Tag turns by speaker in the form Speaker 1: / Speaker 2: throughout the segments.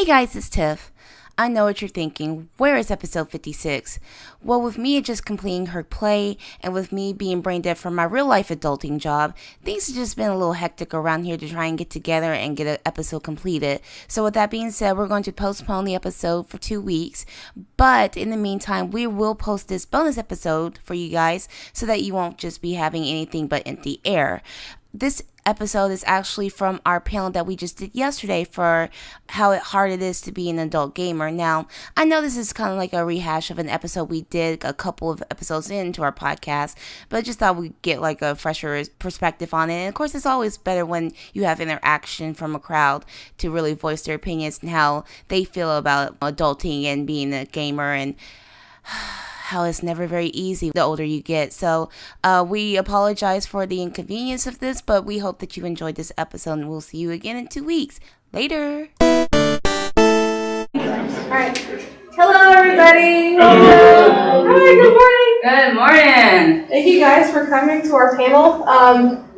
Speaker 1: Hey guys, it's Tiff. I know what you're thinking. Where is episode 56? Well, with me just completing her play, and with me being brain dead from my real life adulting job, things have just been a little hectic around here to try and get together and get an episode completed. So with that being said, we're going to postpone the episode for 2 weeks. But in the meantime, we will post this bonus episode for you guys so that you won't just be having anything but empty air. This episode is actually from our panel that we just did yesterday for how hard it is to be an adult gamer. Now, I know this is kind of like a rehash of an episode we did a couple of episodes into our podcast, but I just thought we'd get like a fresher perspective on it. And of course, it's always better when you have interaction from a crowd to really voice their opinions and how they feel about adulting and being a gamer, and how it's never very easy the older you get. So we apologize for the inconvenience of this, but we hope that you enjoyed this episode, and we'll see you again in 2 weeks. Later.
Speaker 2: Alright. Hello everybody.
Speaker 3: Hello.
Speaker 2: Hi, good morning.
Speaker 1: Good morning.
Speaker 2: Thank you guys for coming to our panel.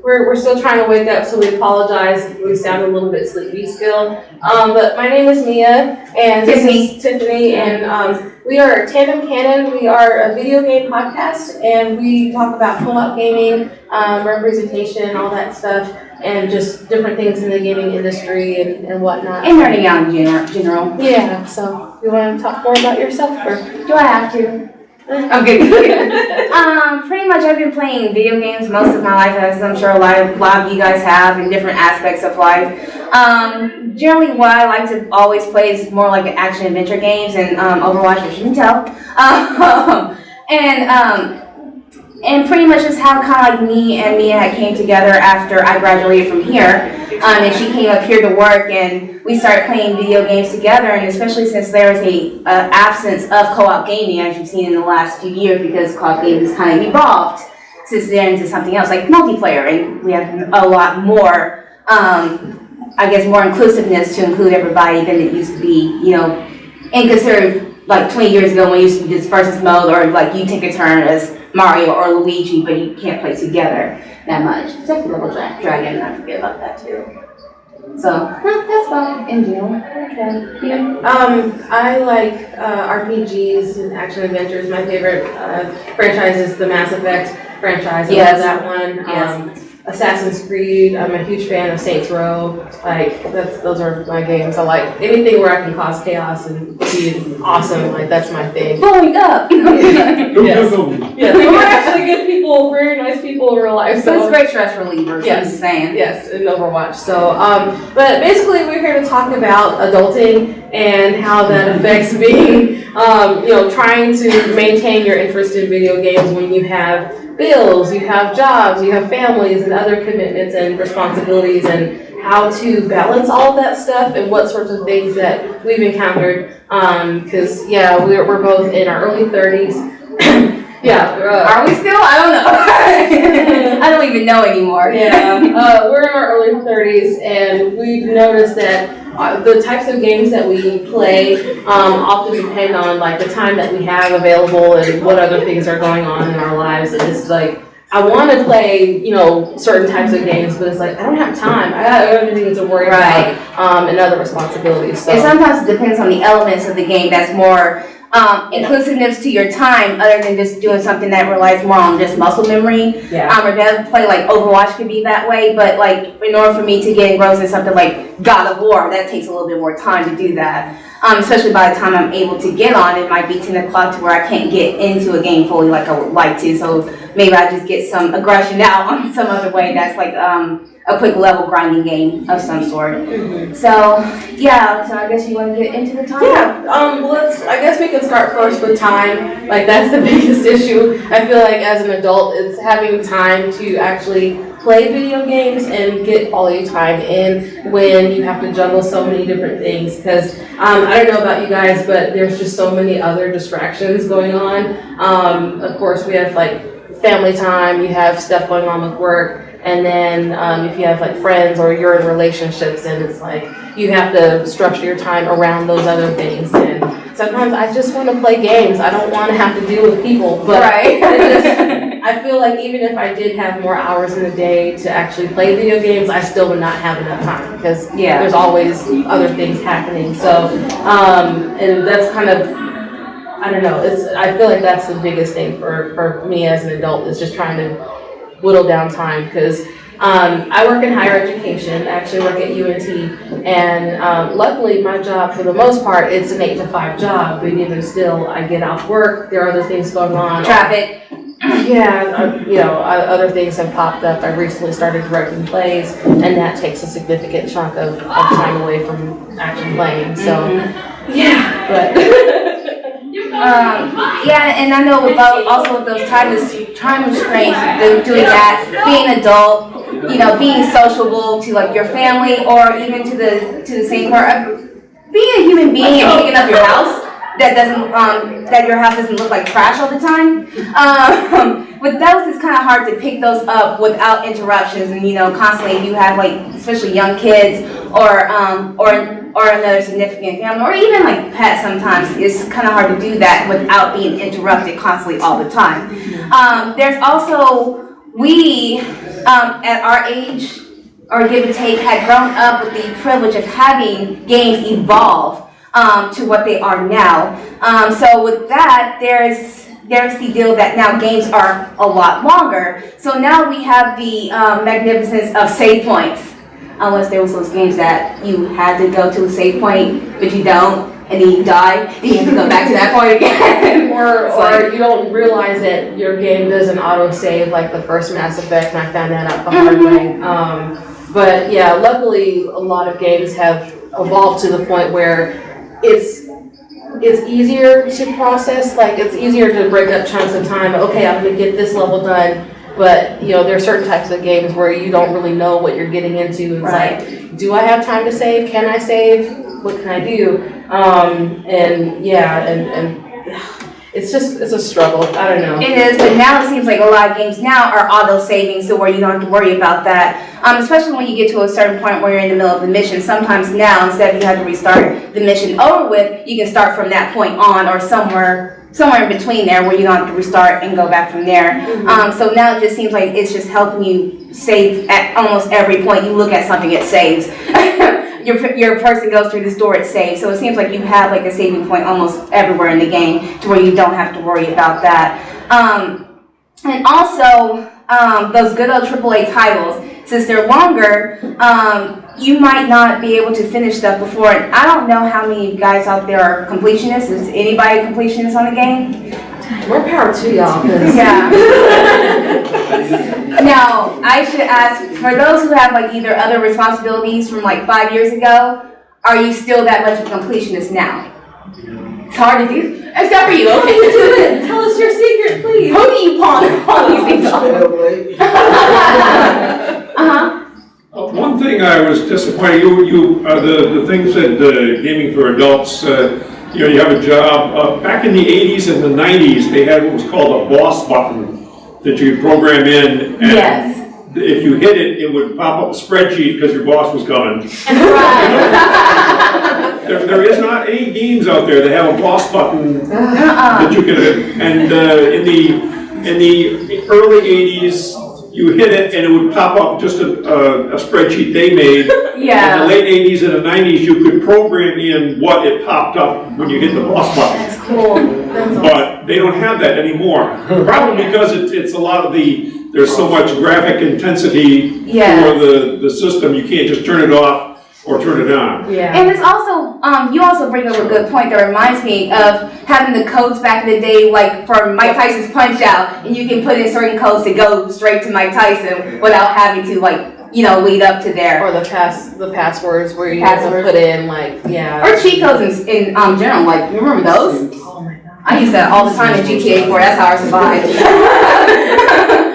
Speaker 2: We're still trying to wake up, so we apologize if we sound a little bit sleepy still. But my name is Mia, and this is Tiffany, and we are Tandem Canon. We are a video game podcast, and we talk about co-op gaming, representation, all that stuff, and just different things in the gaming industry and whatnot.
Speaker 1: And nerding out in general.
Speaker 2: Yeah, so you want to talk more about yourself, or
Speaker 1: Do I have to? Okay. Pretty much I've been playing video games most of my life, as I'm sure a lot of you guys have, in different aspects of life. Generally what I like to always play is more like an action adventure games, and Overwatch, as you can tell. And pretty much just how kind of like me and Mia had came together after I graduated from here. And she came up here to work, and we started playing video games together, and especially since there is a absence of co-op gaming, as you've seen in the last few years, because co-op gaming has kind of evolved since then into something else like multiplayer, and we have a lot more, I guess, more inclusiveness to include everybody than it used to be, and considered like 20 years ago when you used to do this versus mode, or like you take a turn as Mario or Luigi, but you can't play together that much. Except for Little Dragon, I forget about that too. So, that's fine in general. Okay.
Speaker 2: Yeah. I like RPGs and action adventures. My favorite franchise is the Mass Effect franchise. I love that one.
Speaker 1: Yes.
Speaker 2: Assassin's Creed. I'm a huge fan of Saints Row. Those are my games. I like anything where I can cause chaos and be awesome. Like, that's my thing.
Speaker 1: Blowing up.
Speaker 2: Yes. Yes. We're actually good people, very nice people in real life.
Speaker 1: So it's great stress reliever.
Speaker 2: Yes.
Speaker 1: I'm saying.
Speaker 2: Yes, in Overwatch. So, but basically, we're here to talk about adulting and how that affects being, trying to maintain your interest in video games when you have bills, you have jobs, you have families and other commitments and responsibilities, and how to balance all of that stuff and what sorts of things that we've encountered. Because we're both in our early 30s.
Speaker 1: Are we still? I don't know. I don't even know anymore.
Speaker 2: Yeah, we're in our early 30s, and we've noticed that the types of games that we play often depend on like the time that we have available and what other things are going on in our lives. And it's like, I want to play, certain types of games, but it's like, I don't have time. I got other things to worry about and other responsibilities. So.
Speaker 1: And sometimes it depends on the elements of the game that's more inclusiveness to your time, other than just doing something that relies more on just muscle memory.
Speaker 2: Yeah.
Speaker 1: Or does play like Overwatch could be that way, but like in order for me to get engrossed in something like God of War, that takes a little bit more time to do that. Especially by the time I'm able to get on, it might be 10 o'clock to where I can't get into a game fully like I would like to. So maybe I just get some aggression out on some other way that's like a quick level grinding game of some sort. Mm-hmm. So I guess you want to get into the time?
Speaker 2: Yeah, I guess we can start first with time. Like, that's the biggest issue. I feel like as an adult, it's having time to actually play video games and get quality time in when you have to juggle so many different things. Because I don't know about you guys, but there's just so many other distractions going on. Of course, we have like family time, you have stuff going on with work. And then if you have like friends or you're in relationships, and it's like you have to structure your time around those other things. And sometimes I just want to play games. I don't want to have to deal with people. But
Speaker 1: right.
Speaker 2: I feel like even if I did have more hours in the day to actually play video games, I still would not have enough time because there's always other things happening. So, and that's kind of, I don't know, I feel like that's the biggest thing for me as an adult is just trying to whittle down time because I work in higher education, I actually work at UNT, and luckily my job for the most part, it's an 8 to 5 job, but even still I get off work, there are other things going on.
Speaker 1: Traffic.
Speaker 2: Yeah, other things have popped up. I recently started directing plays, and that takes a significant chunk of time away from actually playing, so, yeah, but.
Speaker 1: Yeah, and I know about also with those time restraints, doing that, being an adult, being sociable to like your family or even to the same part, being a human being and picking up your house that doesn't that your house doesn't look like trash all the time. With those, it's kind of hard to pick those up without interruptions, and constantly if you have like especially young kids or another significant family, or even like pets sometimes, it's kind of hard to do that without being interrupted constantly all the time. There's also, we, at our age, or give or take, had grown up with the privilege of having games evolve to what they are now. So with that, there's the deal that now games are a lot longer. So now we have the magnificence of save points. Unless there was those games that you had to go to a save point, but you don't, and then you die, and you have to go back to that point again.
Speaker 2: or you don't realize that your game doesn't auto-save like the first Mass Effect, and I found that out the hard way. But yeah, luckily a lot of games have evolved to the point where it's easier to process, like it's easier to break up chunks of time. Okay, I'm gonna get this level done. But, there are certain types of games where you don't really know what you're getting into. It's like, do I have time to save? Can I save? What can I do? And it's a struggle. I don't know.
Speaker 1: It is, but now it seems like a lot of games now are auto-saving, so where you don't have to worry about that. Especially when you get to a certain point where you're in the middle of the mission. Sometimes now, instead of you have to restart the mission over with, you can start from that point on or somewhere in between there where you don't have to restart and go back from there. So now it just seems like it's just helping you save at almost every point you look at something, it saves. Your person goes through this door, it saves. So it seems like you have like a saving point almost everywhere in the game to where you don't have to worry about that. And also, those good old AAA titles, since they're longer, you might not be able to finish stuff before. And I don't know how many guys out there are completionists. Is anybody a completionist on the game?
Speaker 2: More power to y'all.
Speaker 1: Yeah. Now, I should ask, for those who have like either other responsibilities from like 5 years ago, are you still that much of a completionist now? It's hard to do, except for you. Okay,
Speaker 2: Tell us your secret, please.
Speaker 1: who do you pawn these things on?
Speaker 3: One thing I was disappointed, the thing said gaming for adults, you have a job. Back in the 80s and the 90s, they had what was called a boss button that you could program in. And if you hit it, it would pop up a spreadsheet because your boss was coming. There is not any games out there that have a boss button that you can, and in the early 80s, you hit it and it would pop up just a spreadsheet they made.
Speaker 1: Yeah.
Speaker 3: In the late 80s and the 90s, you could program in what it popped up when you hit the boss button.
Speaker 1: That's cool.
Speaker 3: But they don't have that anymore. Probably because it's a lot of there's so much graphic intensity for the system, you can't just turn it off or turn it on.
Speaker 2: Yeah.
Speaker 1: And it's also, you also bring up a good point that reminds me of having the codes back in the day, like for Mike Tyson's Punch Out, and you can put in certain codes to go straight to Mike Tyson without having to lead up to there.
Speaker 2: Or the passwords where you have to put in
Speaker 1: Or cheat codes in general, like, you remember those?
Speaker 2: Oh my god.
Speaker 1: I used that all the time in GTA 4, that's how I survived.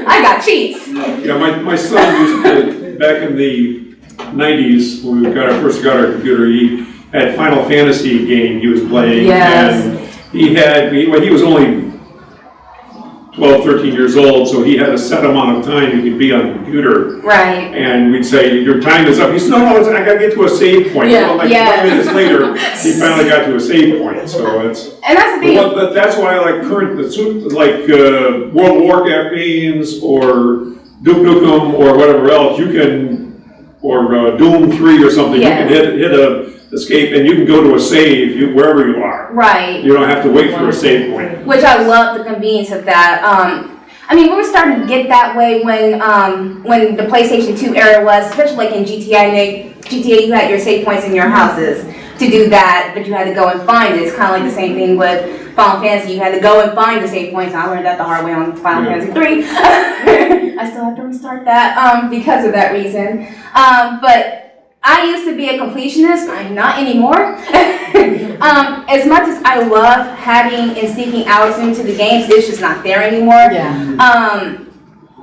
Speaker 1: I got cheats.
Speaker 3: Yeah, my son used to, back in the 90s, when we first got our computer, he had Final Fantasy game he was playing.
Speaker 1: Yes.
Speaker 3: And he was only 12, 13 years old, so he had a set amount of time he could be on the computer.
Speaker 1: Right.
Speaker 3: And we'd say, your time is up. He said, no, I gotta get to a save point.
Speaker 2: Yeah.
Speaker 3: Well, like
Speaker 1: Yeah.
Speaker 3: 20 minutes later, he finally got to a save point, so it's.
Speaker 1: And that's the thing.
Speaker 3: But that's why I like World of Warcraft games, or Duke Nukem, or whatever else, you can, or Doom 3 or something,
Speaker 1: Yes.
Speaker 3: you can hit a escape, and you can go to a save wherever you are.
Speaker 1: Right.
Speaker 3: You don't have to wait for a save point.
Speaker 1: Which I love the convenience of that. I mean, we were starting to get that way when the PlayStation 2 era was, especially like in GTA, you had your save points in your houses to do that, but you had to go and find it. It's kind of like the same thing with Final Fantasy. You had to go and find the save points. I learned that the hard way on Final Fantasy 3. I still have to restart that because of that reason. But I used to be a completionist. I'm not anymore. As much as I love having and sneaking hours into the games, it's just not there anymore.
Speaker 2: Yeah.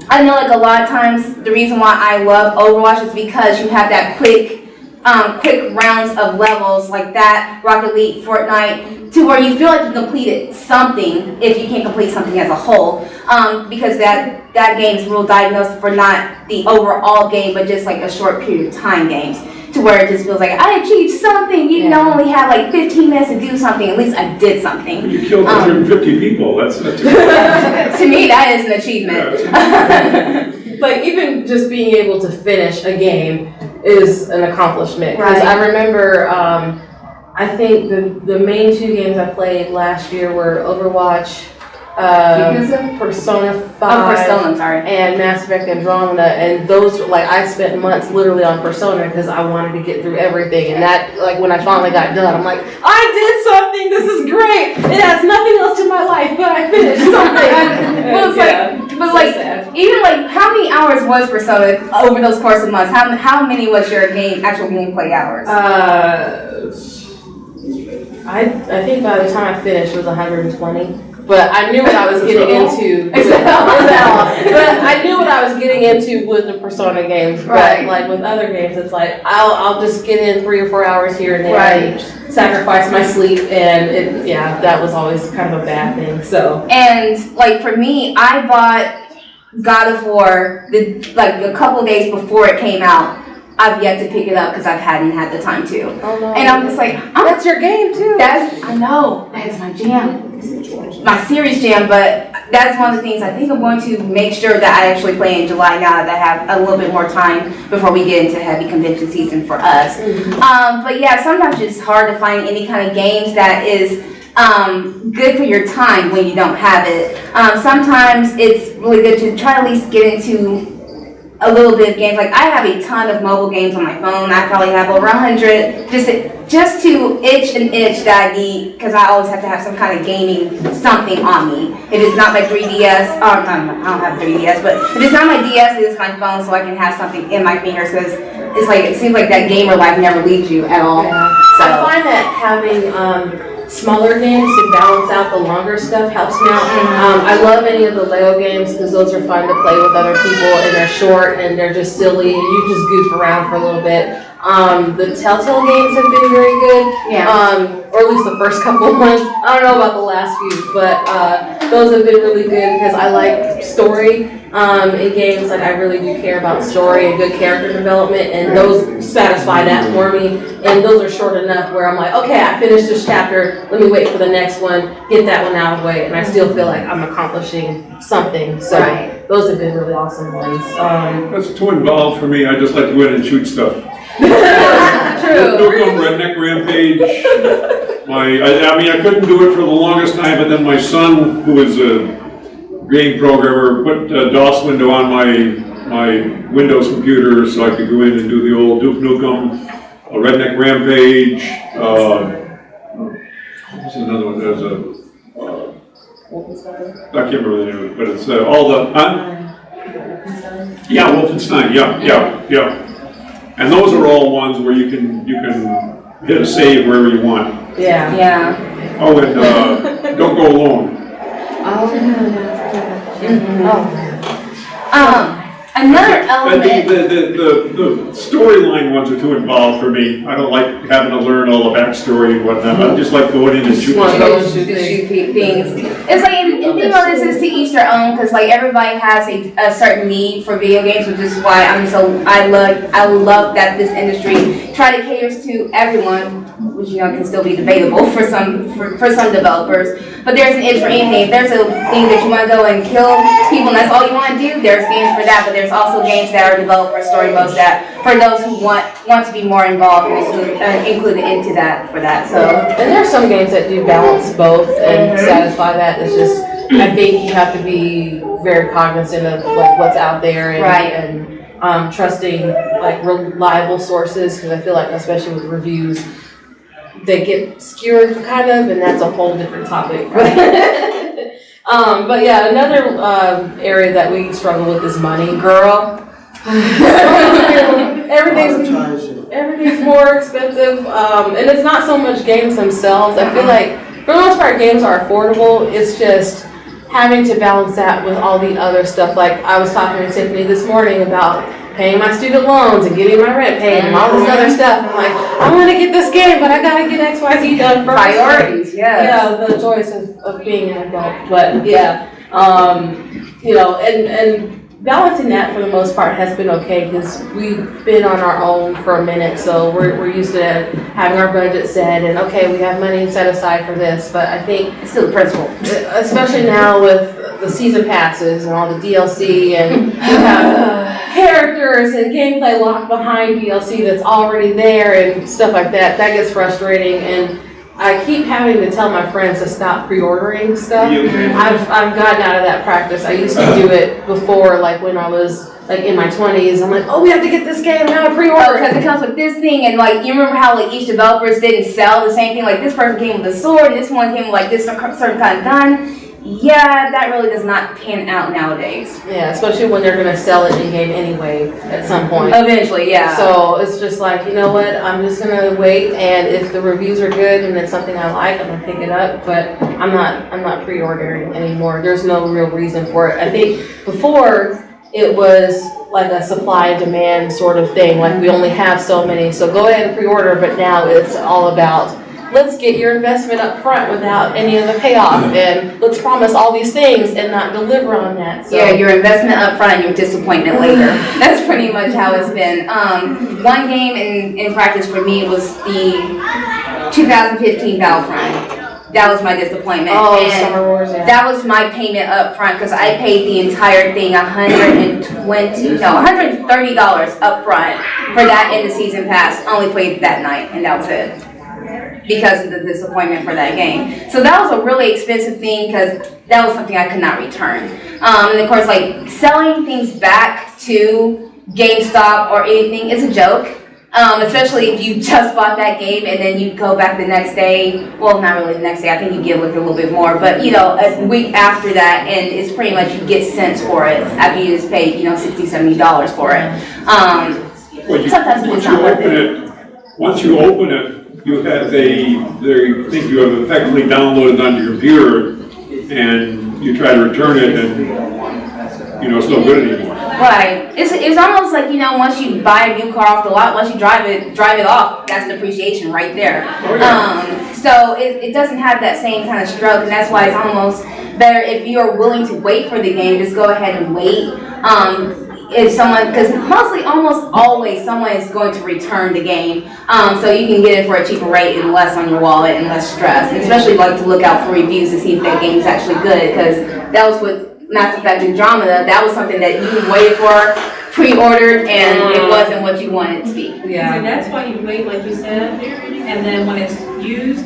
Speaker 1: I know like a lot of times the reason why I love Overwatch is because you have that quick rounds of levels like that, Rocket League, Fortnite, to where you feel like you completed something if you can't complete something as a whole. Because that game is real diagnosed for not the overall game, but just like a short period of time games. To where it just feels like I achieved something, even though I only had like 15 minutes to do something, at least I did something.
Speaker 3: You killed 150 people, that's
Speaker 1: To me, that is an achievement.
Speaker 2: Like, even just being able to finish a game is an accomplishment. Because
Speaker 1: Right.
Speaker 2: I remember, I think the main two games I played last year were Overwatch, Persona 5,
Speaker 1: Persona, sorry.
Speaker 2: and Mass Effect Andromeda. And those, like, I spent months literally on Persona because I wanted to get through everything. And that, like, when I finally got done, I'm like, I did something, this is great! It adds nothing else to my life, but I finished something.
Speaker 1: Well, it's even like, how many hours was Persona over those course of months? How many was your actual gameplay hours?
Speaker 2: I think by the time I finished it was 120. But I knew what I was getting into. But I knew what I was getting into with the Persona games. But like with other games, it's like I'll just get in 3 or 4 hours here and there. And sacrifice my sleep, and that was always kind of a bad thing. So. And
Speaker 1: like for me, I bought God of War like a couple days before it came out. I've yet to pick it up because I hadn't had the time to.
Speaker 2: Oh, no.
Speaker 1: And I'm just like,
Speaker 2: that's your game too.
Speaker 1: I know, that is my jam. My series jam, but that's one of the things I think I'm going to make sure that I actually play in July now that I have a little bit more time before we get into heavy convention season for us. But yeah, sometimes it's hard to find any kind of games that is good for your time when you don't have it. Sometimes it's really good to try to at least get into a little bit of games. Like I have a ton of mobile games on my phone. I probably have over 100 just to itch an itch that I need, because I always have to have some kind of gaming something on me. If it's not my 3DS, I don't have a 3DS, but if it's not my DS, it is my phone, so I can have something in my fingers, because it's like, it seems like that gamer life never leaves you at all.
Speaker 2: Yeah.
Speaker 1: So
Speaker 2: I find that having smaller games to balance out the longer stuff helps me out. I love any of the Lego games because those are fun to play with other people, and they're short and they're just silly and you just goof around for a little bit. The Telltale games have been very good, or at least the first couple of ones. I don't know about the last few, but those have been really good because I like story in games. Like I really do care about story and good character development, and those satisfy that for me. And those are short enough where I'm like, okay, I finished this chapter, let me wait for the next one, get that one out of the way, and I still feel like I'm accomplishing something. So those have been really awesome ones.
Speaker 3: That's too involved for me, I just like to go in and shoot stuff.
Speaker 2: True.
Speaker 3: Redneck Rampage. I mean, I couldn't do it for the longest time, but then my son, who is a game programmer, put a DOS window on my Windows computer so I could go in and do the old Duke Nukem, a Redneck Rampage. What's another one? There's I can't remember the name of it, but it's all the. Yeah, Wolfenstein. Yeah. And those are all ones where you can hit a save wherever you want.
Speaker 1: yeah.
Speaker 3: Oh, and Don't Go Alone.
Speaker 1: Another element.
Speaker 3: The storyline ones are too involved for me. I don't like having to learn all the backstory and whatnot. I just like going in and shooting stuff.
Speaker 1: Shoot things. It's like
Speaker 4: this is to each their own, because like everybody has a certain need for video games, which is why I love that this industry try to cater to everyone, which can still be debatable for some developers. But there's an itch for anything. If there's a thing that you want to go and kill people, and that's all you want to do, there's games for that. But there's also games that are developed for story modes that for those who want to be more involved and included into that for that. So
Speaker 2: and there's some games that do balance both and satisfy that. It's just I think you have to be very cognizant of like what's out there and trusting like reliable sources, because I feel like especially with reviews they get skewered kind of, and that's a whole different topic. But yeah, another area that we struggle with is money, girl. Everything's more expensive, and it's not so much games themselves. I feel like for the most part games are affordable. It's just having to balance that with all the other stuff. Like I was talking to Tiffany this morning about paying my student loans and getting my rent paid and all this other stuff. I'm like, I want to get this game, but I gotta get XYZ done first.
Speaker 4: Priorities, yeah.
Speaker 2: Yeah, the choice of being an adult. But yeah, and balancing that for the most part has been okay, because we've been on our own for a minute, so we're used to having our budget set and okay, we have money set aside for this. But I think
Speaker 4: it's still the principle,
Speaker 2: especially now with the season passes and all the DLC, and you have characters and gameplay locked behind DLC that's already there and stuff like that. That gets frustrating, and I keep having to tell my friends to stop pre-ordering stuff. I've gotten out of that practice. I used to do it before, like when I was like in my 20s. I'm like, oh, we have to get this game, we have to pre-order
Speaker 4: because it comes with this thing, and like you remember how like each developers didn't sell the same thing. Like this person came with a sword, and this one came with like this certain kind of gun. Yeah, that really does not pan out nowadays.
Speaker 2: Yeah, especially when they're going to sell it in game anyway at some point.
Speaker 4: Eventually, yeah.
Speaker 2: So it's just like, you know what, I'm just going to wait, and if the reviews are good and it's something I like, I'm going to pick it up, but I'm not pre-ordering anymore. There's no real reason for it. I think before it was like a supply and demand sort of thing, like we only have so many, so go ahead and pre-order, but now it's all about let's get your investment up front without any of the payoff, and let's promise all these things and not deliver on that. So.
Speaker 4: Yeah, your investment up front, your disappointment later. That's pretty much how it's been. One game in practice for me was the 2015 Battlefront. That was my disappointment.
Speaker 2: Oh,
Speaker 4: and
Speaker 2: Summer Wars, yeah.
Speaker 4: That was my payment up front, because I paid the entire thing $130 up front for that in the season pass. Only played that night, and that was it, because of the disappointment for that game. So that was a really expensive thing, because that was something I could not return. And of course, like selling things back to GameStop or anything is a joke. Especially if you just bought that game and then you go back the next day. Well, not really the next day. I think you give with a little bit more, but a week after that, and it's pretty much you get cents for it after you just paid $60, $70 for it. Sometimes it's not worth it.
Speaker 3: Once you open it, you have they think you have effectively downloaded onto your computer, and you try to return it, and it's no good anymore.
Speaker 4: Right. It's almost like once you buy a new car off the lot, once you drive it off, that's depreciation right there.
Speaker 3: Oh, yeah.
Speaker 4: So it doesn't have that same kind of stroke, and that's why it's almost better if you're willing to wait for the game. Just go ahead and wait. If someone, because almost always someone is going to return the game, so you can get it for a cheaper rate and less on your wallet and less stress. And especially like to look out for reviews to see if that game's actually good, because that was with Mass Effect Andromeda. That was something that you waited for, pre-ordered, and it wasn't what you wanted it to be.
Speaker 5: Yeah. So that's why you wait, like you said, and then when it's used,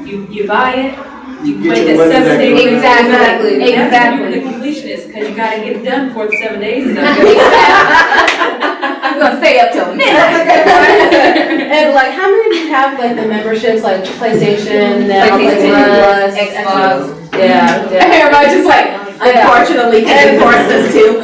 Speaker 5: you buy it. You wait the 7 days.
Speaker 4: Exactly.
Speaker 5: That's when the completion is, because you got to get it done before the 7 days is up.
Speaker 4: I'm gonna stay up till midnight.
Speaker 2: And like, how many of you have like the memberships, like PlayStation,
Speaker 4: Plus,
Speaker 2: Xbox?
Speaker 4: Yeah.
Speaker 2: Everybody's just like,
Speaker 4: unfortunately, can force us to.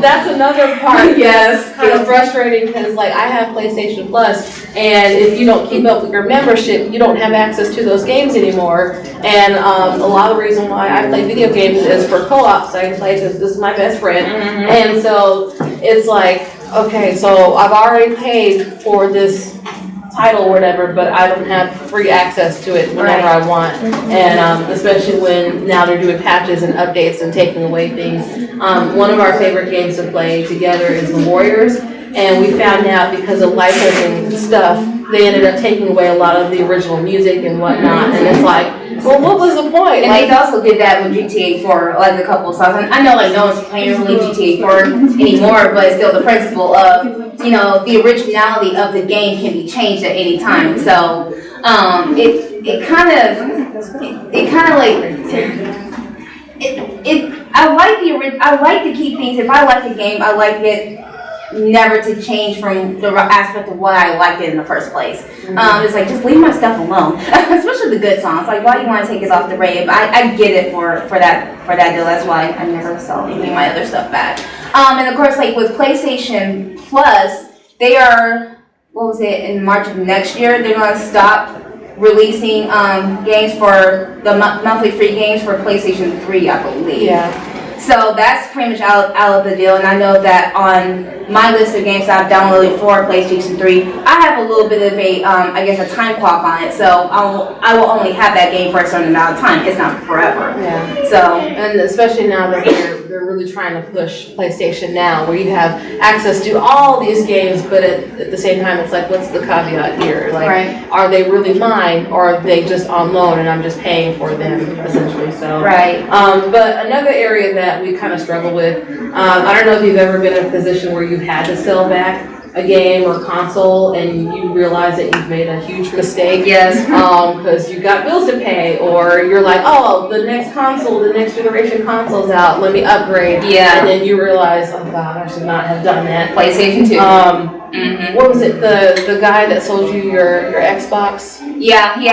Speaker 2: That's another part.
Speaker 4: Yes.
Speaker 2: It's kind of frustrating, because like I have PlayStation Plus, and if you don't keep up with your membership, you don't have access to those games anymore. And a lot of the reason why I play video games is for co-op, so I can play because this is my best friend. And so it's like, okay, so I've already paid for this title or whatever, but I don't have free access to it whenever I want. And especially when now they're doing patches and updates and taking away things. One of our favorite games to play together is The Warriors. And we found out because of licensing stuff, they ended up taking away a lot of the original music and whatnot. And it's like, well, what was the point?
Speaker 4: And they also did that with GTA 4, like a couple of songs. And I know like no one's playing really GTA 4 anymore, but still the principle of, you know, the originality of the game can be changed at any time. So it kind of I like to keep things. If I like a game, I like it never to change from the aspect of why I liked it in the first place. It's like, just leave my stuff alone, especially the good songs. Like, why do you want to take it off the radio? But I get it for that deal. That's why I never sell any of my other stuff back. And of course, like with PlayStation Plus, they are, what was it, in March of next year, they're going to stop releasing games for the monthly free games for PlayStation 3, I believe.
Speaker 2: Yeah.
Speaker 4: So that's pretty much out of the deal, and I know that on my list of games that I've downloaded for PlayStation 3, I have a little bit of a, I guess, a time clock on it, so I will only have that game for a certain amount of time. It's not forever.
Speaker 2: Yeah.
Speaker 4: So,
Speaker 2: and especially now that they're really trying to push PlayStation Now, where you have access to all these games, but at the same time, it's like, what's the caveat here? Like,
Speaker 4: right.
Speaker 2: Are they really mine, or are they just on loan and I'm just paying for them, essentially? So,
Speaker 4: right.
Speaker 2: But another area that we kind of struggle with, I don't know if you've ever been in a position where you've had to sell back a game or console and you realize that you've made a huge mistake.
Speaker 4: Yes.
Speaker 2: Because you've got bills to pay, or you're like, oh, the next generation console's out, let me upgrade.
Speaker 4: Yeah.
Speaker 2: And then you realize, oh God, I should not have done that.
Speaker 4: PlayStation 2.
Speaker 2: What was it, the guy that sold you your Xbox?
Speaker 4: Yeah, he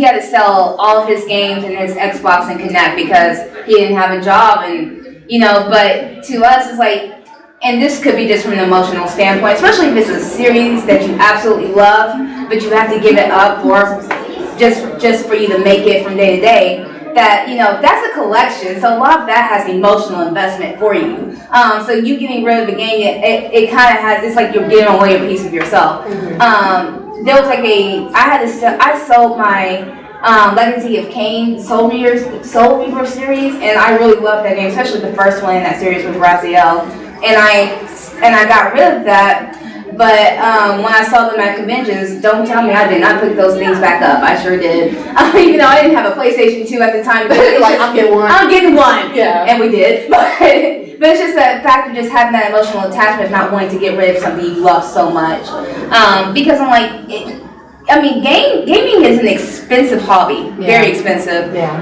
Speaker 4: had to sell all of his games and his Xbox and Kinect because he didn't have a job, and you know. But to us, it's like, and this could be just from an emotional standpoint, especially if it's a series that you absolutely love, but you have to give it up for just for you to make it from day to day. That, you know, that's a collection, so a lot of that has emotional investment for you. So you getting rid of the game, it kind of has, it's like you're giving away a piece of yourself. There was like I sold my Legacy of Kain Soul Reaver series, and I really loved that game, especially the first one in that series with Raziel. And I got rid of that. But when I saw them at conventions, don't tell me I did not pick those things back up. I sure did. Even though I didn't have a PlayStation 2 at the time. But it's
Speaker 2: like, I'm getting one.
Speaker 4: Yeah. And we did. But it's just that fact of just having that emotional attachment, not wanting to get rid of something you love so much. Because I'm like, gaming is an expensive hobby. Yeah. Very expensive.
Speaker 2: Yeah.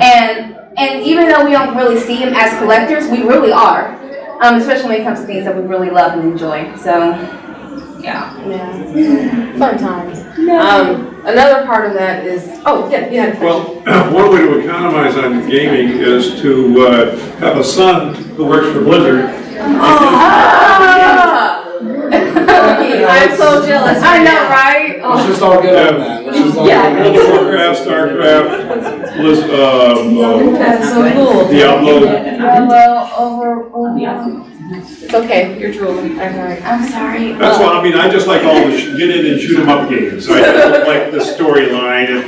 Speaker 4: And even though we don't really see them as collectors, we really are. Especially when it comes to things that we really love and enjoy. So... Yeah.
Speaker 2: Fun times. Another part of that is,
Speaker 3: Well, one way to economize on gaming is to have a son who works for Blizzard.
Speaker 2: I'm so jealous.
Speaker 4: I know, right?
Speaker 6: Let's just all get on that.
Speaker 3: StarCraft,
Speaker 2: That's so cool.
Speaker 3: Diablo.
Speaker 2: It's okay, you're drooling.
Speaker 4: I'm sorry.
Speaker 3: That's why, I just like all the get in and shoot 'em up games. I don't like the storyline and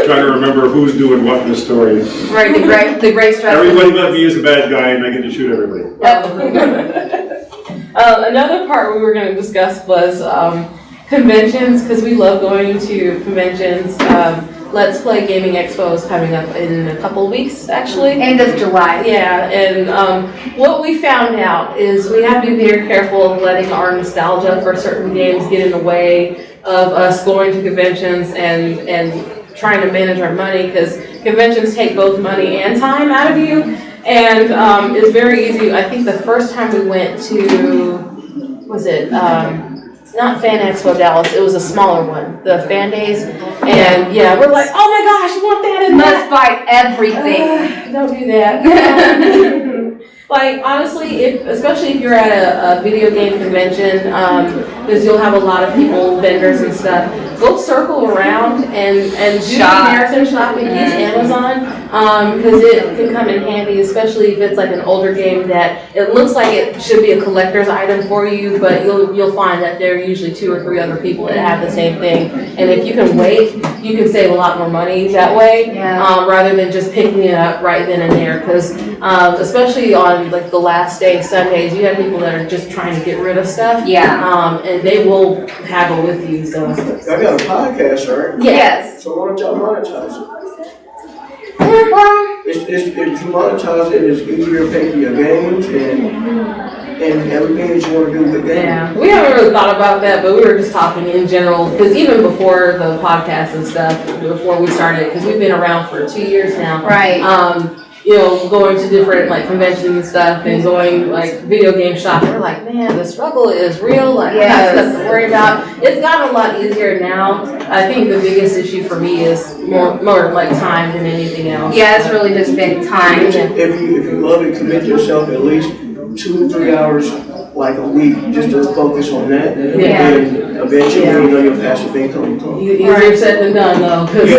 Speaker 3: try to remember who's doing what in the story.
Speaker 4: Right, the great strategy.
Speaker 3: Everybody but me is a bad guy and I get to shoot everybody.
Speaker 2: Another part we were going to discuss was conventions, because we love going to conventions. Let's Play Gaming Expo is coming up in a couple of weeks, actually.
Speaker 4: End of July.
Speaker 2: Yeah, and what we found out is we have to be very careful of letting our nostalgia for certain games get in the way of us going to conventions and trying to manage our money, because conventions take both money and time out of you. And it's very easy. I think the first time we went to, not Fan Expo Dallas, it was a smaller one, the Fan Days. And yeah, we're like, oh my gosh, you want that and
Speaker 4: Must buy everything.
Speaker 2: Don't do that. Like, honestly, especially if you're at a video game convention, because you'll have a lot of people, vendors and stuff, go circle around and do comparison shopping, use Amazon, because it can come in handy, especially if it's like an older game that it looks like it should be a collector's item for you, but you'll find that there are usually 2 or 3 other people that have the same thing. And if you can wait, you can save a lot more money that way, rather than just picking it up right then and there. Because especially on like the last day, Sundays, you have people that are just trying to get rid of stuff.
Speaker 4: Yeah.
Speaker 2: And they will haggle with you. So
Speaker 6: I got a podcast, right?
Speaker 4: Yes.
Speaker 6: So why don't y'all monetize it?
Speaker 4: Well,
Speaker 6: If you monetize it, it's easier to pay for your games and everything that you want to do with the game.
Speaker 2: yeah, we haven't really thought about that, but we were just talking in general. Because even before the podcast and stuff, before we started, because we've been around for 2 years now.
Speaker 4: right.
Speaker 2: You know, going to different like conventions and stuff and going like video game shopping, we're like, man, the struggle is real. Like, I have stuff to worry about. It's gotten a lot easier now. I think the biggest issue for me is more like time than anything else.
Speaker 4: Yeah, it's really just been time.
Speaker 6: If you love it, commit yourself at least 2 to 3 hours, like a week, just to focus on that.
Speaker 2: Yeah.
Speaker 6: And eventually, you know, your passive income will come.
Speaker 2: Easier said than done though, because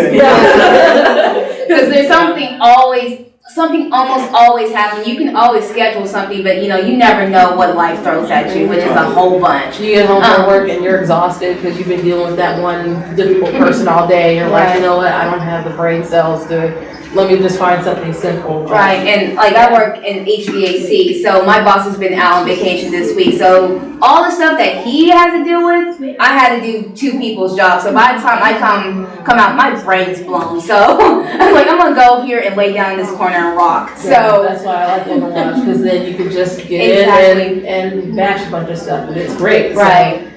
Speaker 4: Because there's something almost always happens. You can always schedule something, but you know, you never know what life throws at you, which is a whole bunch.
Speaker 2: you get home from work and you're exhausted because you've been dealing with that one difficult person all day. You're like, you know what, I don't have the brain cells to, let me just find something simple.
Speaker 4: Right, and like I work in HVAC, so my boss has been out on vacation this week. So all the stuff that he has to deal with, I had to do 2 people's jobs. So by the time I come out, my brain's blown. So I'm like, I'm gonna go here and lay down in this corner and rock.
Speaker 2: Yeah,
Speaker 4: So
Speaker 2: that's why I like Overwatch, because then you can just get in and bash a bunch of stuff, and it's great. So,
Speaker 4: right.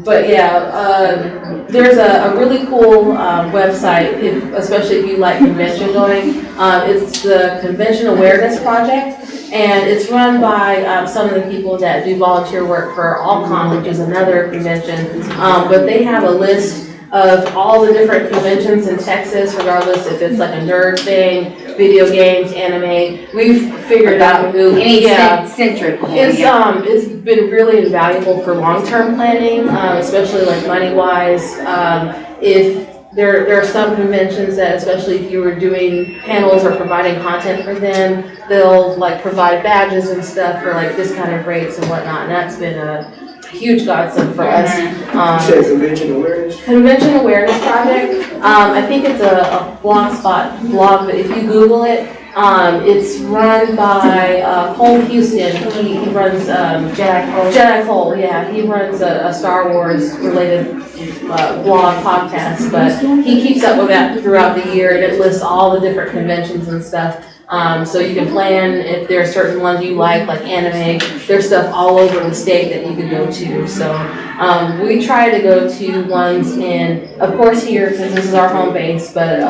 Speaker 2: but yeah, there's a really cool website, especially if you like convention going. It's the Convention Awareness Project, and it's run by some of the people that do volunteer work for ArlingCon, which is another convention. But they have a list of all the different conventions in Texas, regardless if it's like a nerd thing, video games, anime. We've figured out
Speaker 4: Any centric.
Speaker 2: it's been really invaluable for long-term planning, especially like money-wise. If there are some conventions that, especially if you were doing panels or providing content for them, they'll like provide badges and stuff for like discounted rates and whatnot. And that's been a huge godsend for us.
Speaker 6: You said Convention Awareness?
Speaker 2: Convention Awareness Project. I think it's a blogspot blog, but if you Google it, it's run by Cole Houston. He runs Jedi Cole. Yeah, he runs a Star Wars related blog podcast, but he keeps up with that throughout the year, and it lists all the different conventions and stuff. So you can plan if there are certain ones you like anime. There's stuff all over the state that you can go to. So we try to go to ones in, of course here, because this is our home base, but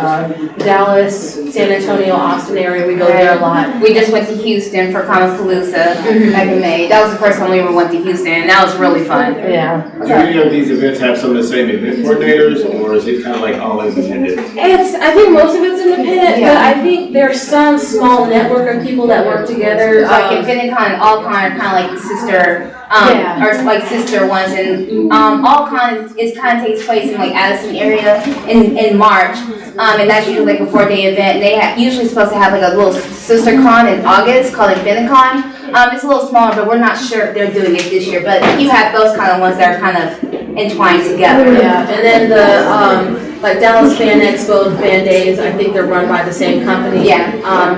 Speaker 2: Dallas, San Antonio, Austin area, we go there a lot.
Speaker 4: We just went to Houston for Comicpalooza back in May. That was the first time we ever went to Houston, and that was really fun.
Speaker 2: Yeah.
Speaker 7: Do any of these events have some of the same event coordinators, or is it kind of like all independent?
Speaker 2: I think most of it's independent, but I think there's some small network of people that work together.
Speaker 4: Like InfiniCon and AllCon are kind of like sister, or like sister ones, and AllCon is kind of takes place in like Addison area in March, and that's usually like a 4-day event. They usually supposed to have like a little sister con in August called InfiniCon. It's a little smaller, but we're not sure if they're doing it this year. But you have those kind of ones that are kind of entwined together.
Speaker 2: Yeah, and then the like Dallas Fan Expo and Fan Days, I think they're run by the same company.
Speaker 4: Yeah.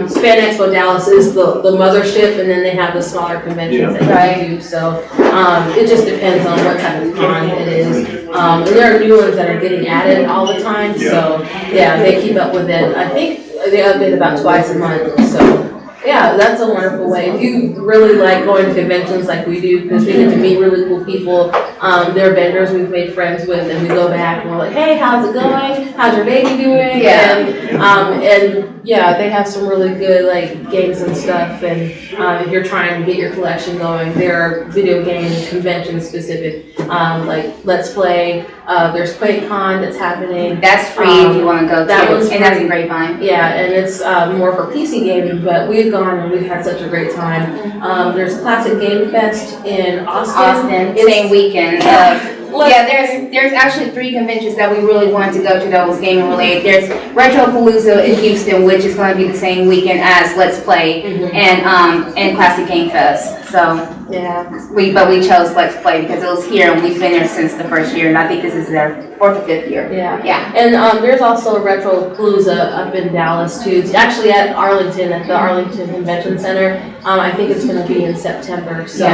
Speaker 2: Fan Expo Dallas is the mothership, and then they have the smaller conventions that they do. So it just depends on what type of con it is. And there are new ones that are getting added all the time. So yeah, they keep up with it. I think they update about twice a month. So. Yeah, that's a wonderful way. If you really like going to conventions like we do, because we get to meet really cool people, they're vendors we've made friends with, and we go back and we're like, hey, how's it going? How's your baby doing?
Speaker 4: Yeah.
Speaker 2: And yeah, they have some really good like games and stuff. And if you're trying to get your collection going, there are video game convention specific, like Let's Play. There's QuakeCon that's happening.
Speaker 4: That's free if you want to go to.
Speaker 2: That one's
Speaker 4: and that's
Speaker 2: free.
Speaker 4: a Grapevine.
Speaker 2: Yeah, and it's more for PC gaming, but we've gone and we've had such a great time. There's Classic Game Fest in Austin.
Speaker 4: Same weekend. There's actually 3 conventions that we really wanted to go to that was gaming related. There's Retropalooza in Houston, which is going to be the same weekend as Let's Play and Classic Game Fest. So we chose Let's Play because it was here and we've been there since the first year, and I think this is their 4th or 5th year.
Speaker 2: Yeah. And there's also Retropalooza up in Dallas too. It's actually at Arlington, at the Arlington Convention Center. I think it's going to be in September. So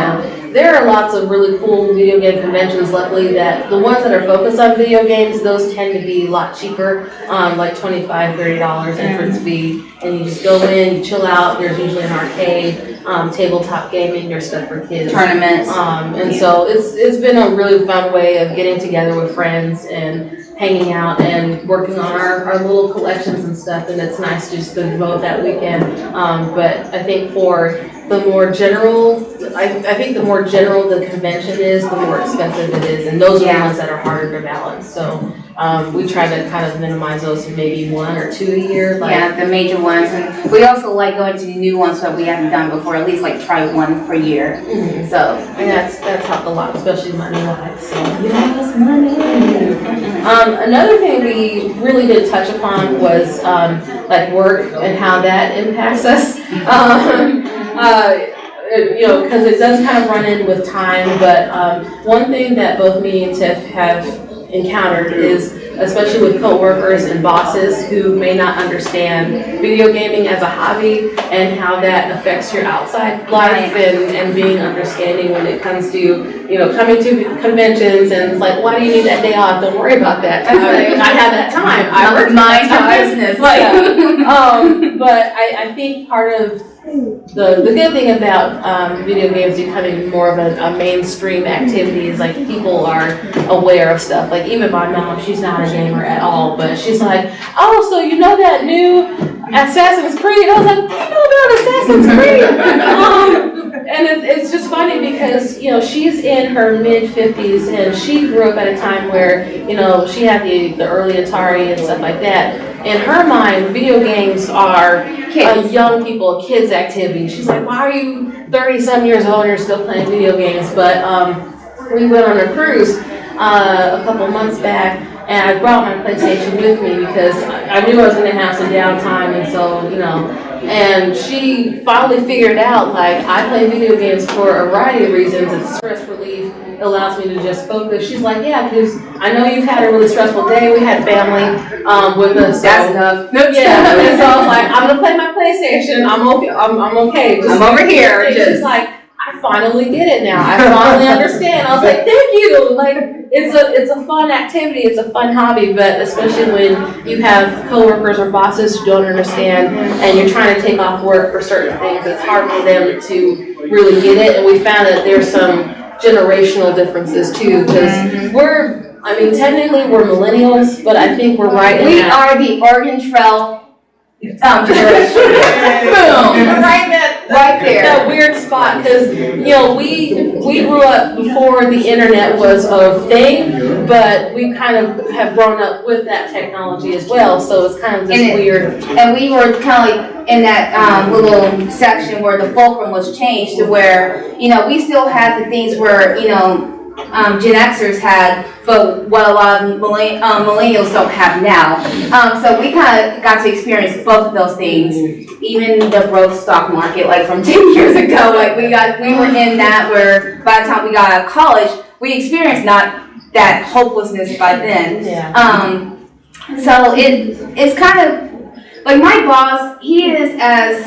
Speaker 2: there are lots of really cool video game conventions. Luckily, that the ones that are focused on video games, those tend to be a lot cheaper, like $25, $30 entrance fee, and you just go in, you chill out. There's usually an arcade, tabletop gaming, there's stuff for kids,
Speaker 4: tournaments,
Speaker 2: and so it's been a really fun way of getting together with friends and hanging out and working on our little collections and stuff, and it's nice just to devote that weekend. But I think for the more general, I think the more general the convention is, the more expensive it is, and those are the ones that are harder to balance. So we try to kind of minimize those to maybe 1 or 2 a year.
Speaker 4: The major ones, and we also like going to new ones that we haven't done before. At least like try one per year.
Speaker 2: Mm-hmm.
Speaker 4: So
Speaker 2: and that's helped a lot, especially money-wise. So another thing we really did touch upon was like work and how that impacts us. Because it does kind of run in with time, but one thing that both me and Tiff have encountered is, especially with coworkers and bosses who may not understand video gaming as a hobby and how that affects your outside life and being understanding when it comes to, coming to conventions, and it's like, why do you need that day off? Don't worry about that. I have that time. I work
Speaker 4: mind your business.
Speaker 2: But I think part of the good thing about video games becoming more of a mainstream activity is like people are aware of stuff. Like even my mom, she's not a gamer at all, but she's like, oh, so you know that new Assassin's Creed? I was like, you know about Assassin's Creed? And it's just funny because, she's in her mid-50s and she grew up at a time where, she had the early Atari and stuff like that. In her mind, video games are young people, kids' activity. She's like, why are you 30-some years old and you're still playing video games? But we went on a cruise a couple months back, and I brought my PlayStation with me because I knew I was going to have some downtime, and so, and she finally figured out, like, I play video games for a variety of reasons. It's stress relief. It allows me to just focus. She's like, yeah, because I know you've had a really stressful day. We had family with us.
Speaker 4: That's enough.
Speaker 2: Yeah, and so I was like, I'm gonna play my PlayStation. I'm okay. I'm okay.
Speaker 4: I'm over here.
Speaker 2: She's like, I finally get it now. I finally understand. I was like, thank you. Like, it's a fun activity. It's a fun hobby, but especially when you have coworkers or bosses who don't understand, and you're trying to take off work for certain things, it's hard for them to really get it. And we found that there's some generational differences too, because technically we're millennials, but I think we're right in
Speaker 4: we
Speaker 2: that.
Speaker 4: are the Oregon Trail generation. Boom! Right there.
Speaker 2: That weird spot, because we grew up before the internet was a thing, but we kind of have grown up with that technology as well, so it's kind of just weird.
Speaker 4: And we were kind of like in that little section where the fulcrum was changed to where, we still had the things where, Gen Xers had, but what a lot of millennials don't have now. So we kind of got to experience both of those things. Even the broke stock market, like from 10 years ago, like we were in that where by the time we got out of college, we experienced not that hopelessness by then.
Speaker 2: Yeah.
Speaker 4: So it's kind of like my boss. He is as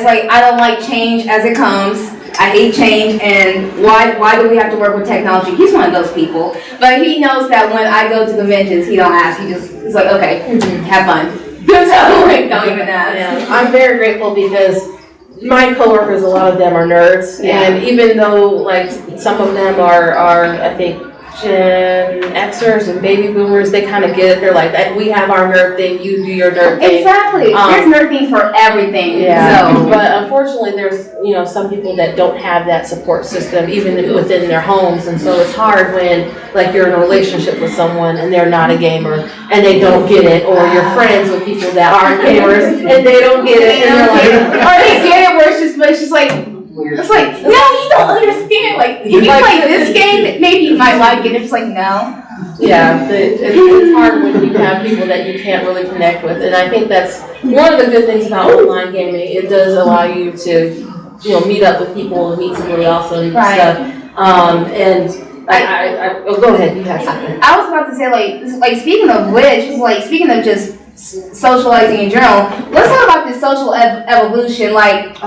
Speaker 4: like, I don't like change as it comes. I hate change, and why do we have to work with technology? He's one of those people, but he knows that when I go to conventions, he don't ask. He's like, okay, have fun. So like, don't even ask.
Speaker 2: Yeah. I'm very grateful because my coworkers, a lot of them are nerds, and even though like some of them are I think Gen Xers and baby boomers, they kind of get it. They're like, we have our nerd thing, you do your nerd thing.
Speaker 4: Exactly. There's nerd things for everything.
Speaker 2: Yeah.
Speaker 4: So.
Speaker 2: But unfortunately, there's some people that don't have that support system even within their homes, and so it's hard when like you're in a relationship with someone and they're not a gamer and they don't get it, or you're friends with people that aren't gamers and they don't get it, and you're like,
Speaker 4: or they get it where it's just like. It's like, no, you don't understand. Like, if you play this game, maybe you might like it. It's like, no.
Speaker 2: yeah, it's hard when you have people that you can't really connect with, and I think that's one of the good things about online gaming. It does allow you to, meet up with people and meet some really awesome stuff. And oh, go ahead, you have something.
Speaker 4: I was about to say, like speaking of which, speaking of just socializing in general, let's talk about this social evolution. Like,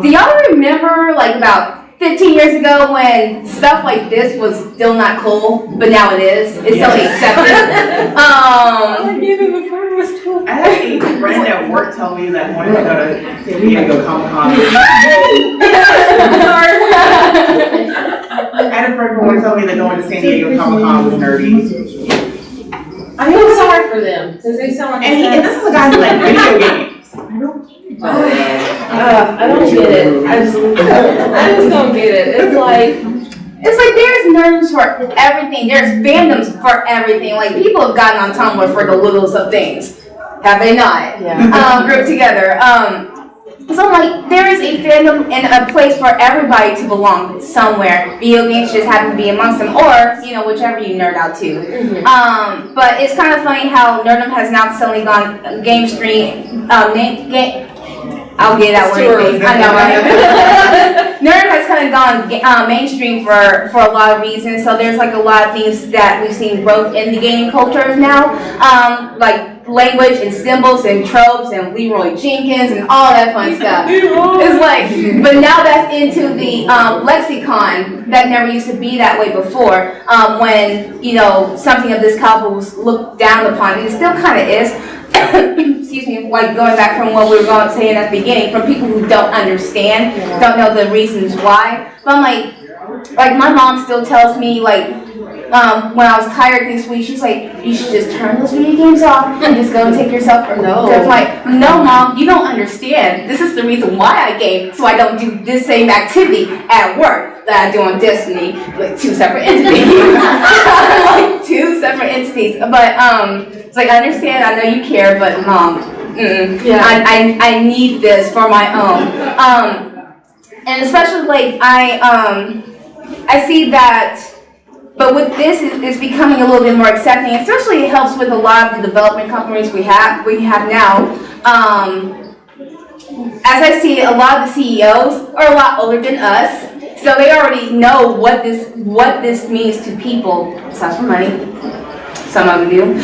Speaker 4: do y'all remember like about 15 years ago when stuff like this was still not cool, but now it is? It's totally accepted.
Speaker 8: I had a friend at work tell me that wanted to go to San Diego Comic-Con. I had a friend who wanted to tell me that going to San Diego Comic-Con was nerdy.
Speaker 2: I feel sorry for them because they sound like
Speaker 8: And this is a guy who likes video games.
Speaker 2: I don't get it. I just don't get it. It's like
Speaker 4: there's nerds for everything. There's fandoms for everything. Like, people have gotten on Tumblr for the littlest of things. Have they not?
Speaker 2: Yeah.
Speaker 4: Grouped together. So like, there is a fandom and a place for everybody to belong somewhere. Video games just happen to be amongst them, or whichever you nerd out to. But it's kind of funny how Nerdum has now suddenly gone mainstream. I'll get that word. I know, right? Nerd has kind of gone mainstream for a lot of reasons. So there's like a lot of things that we've seen growth in the gaming culture now, like language and symbols and tropes and Leroy Jenkins and all that fun stuff. It's like, but now that's into the lexicon that never used to be that way before. When something of this caliber was looked down upon, it still kind of is. Excuse me, like going back from what we were saying at the beginning, from people who don't understand, don't know the reasons why. But I'm like my mom still tells me when I was tired this week, she's like, you should just turn those video games off and just go and take yourself for no. I'm like, no, Mom, you don't understand. This is the reason why I game, so I don't do this same activity at work that I do on Destiny, like two separate entities. But it's like, I understand, I know you care, but Mom, I need this for my own. And especially I see that. But with this, it's becoming a little bit more accepting. Especially, it helps with a lot of the development companies we have now. As I see, a lot of the CEOs are a lot older than us, so they already know what this means to people. Besides for money, some of them do.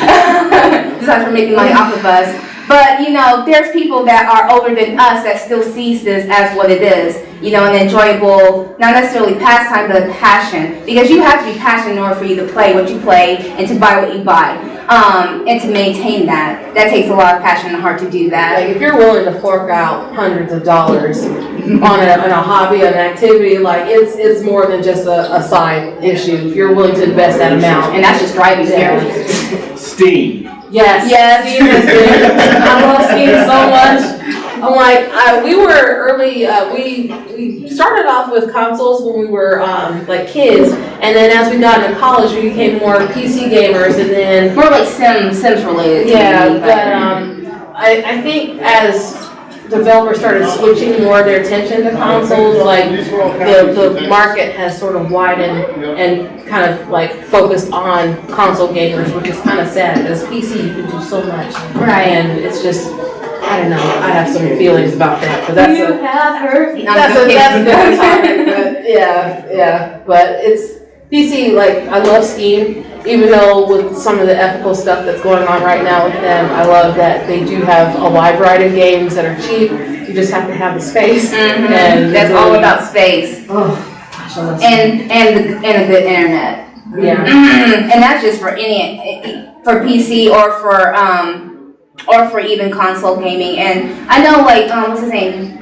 Speaker 4: Besides for making money off of us. But there's people that are older than us that still sees this as what it is. An enjoyable, not necessarily pastime, but a passion. Because you have to be passionate in order for you to play what you play and to buy what you buy. And to maintain that. That takes a lot of passion and heart to do that.
Speaker 2: Like, if you're willing to fork out hundreds of dollars on a hobby, an activity, like, it's more than just a side issue. If you're willing to invest that amount.
Speaker 4: And that's just driving here.
Speaker 7: Steam.
Speaker 2: Yes. Steam is good. I love Steam so much. I'm like, we were early, we started off with consoles when we were like kids, and then as we got into college, we became more PC gamers, and then
Speaker 4: more like Sims related.
Speaker 2: Yeah, but I think as developers started switching more of their attention to consoles, like the market has sort of widened and kind of like focused on console gamers, which is kind of sad because PC you can do so much,
Speaker 4: right?
Speaker 2: And it's just, I don't know. I have some feelings about that, but that's
Speaker 4: have her.
Speaker 2: That's a different topic. But yeah. But it's PC. Like, I love Steam, even though with some of the ethical stuff that's going on right now with them, I love that they do have a wide variety of games that are cheap. You just have to have the space, and
Speaker 4: that's all about space.
Speaker 2: Oh gosh, I love
Speaker 4: Steam. And a good internet.
Speaker 2: Yeah.
Speaker 4: And that's just for for PC or for even console gaming. And I know, what's his name?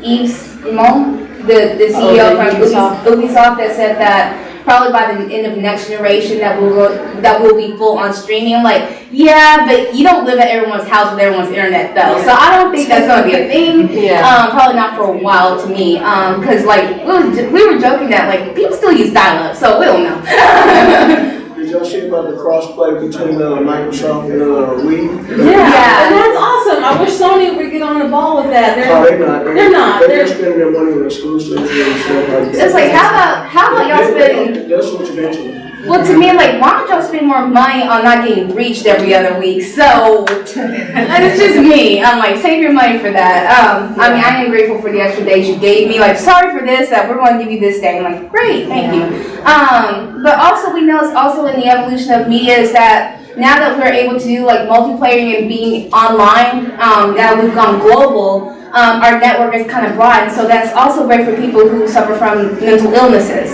Speaker 4: Yves Mo, the CEO from Ubisoft that said that probably by the end of next generation that will be full on streaming. I'm like, yeah, but you don't live at everyone's house with everyone's internet though, so I don't think that's gonna be a thing. Probably not for a while to me, because like we were joking that like people still use dial-up, so we don't know.
Speaker 6: Did y'all see about the cross-play between Microsoft and Wii?
Speaker 2: Yeah, and that's awesome. I wish Sony would get on the ball with that.
Speaker 6: They're not.
Speaker 2: They're not.
Speaker 6: They're spending their money on exclusives and stuff like that.
Speaker 4: It's like, how about y'all spend?
Speaker 6: They'll switch eventually.
Speaker 4: Well, to me, like, why don't y'all spend more money on not getting breached every other week? So, and it's just me. I'm like, save your money for that. I mean, I am grateful for the extra days you gave me. Like, sorry for this, that we're going to give you this day. I'm like, great, thank you. But also, we know it's also in the evolution of media is that now that we're able to do like multiplayer and being online, now we've gone global. Our network is kind of broad, so that's also great for people who suffer from mental illnesses,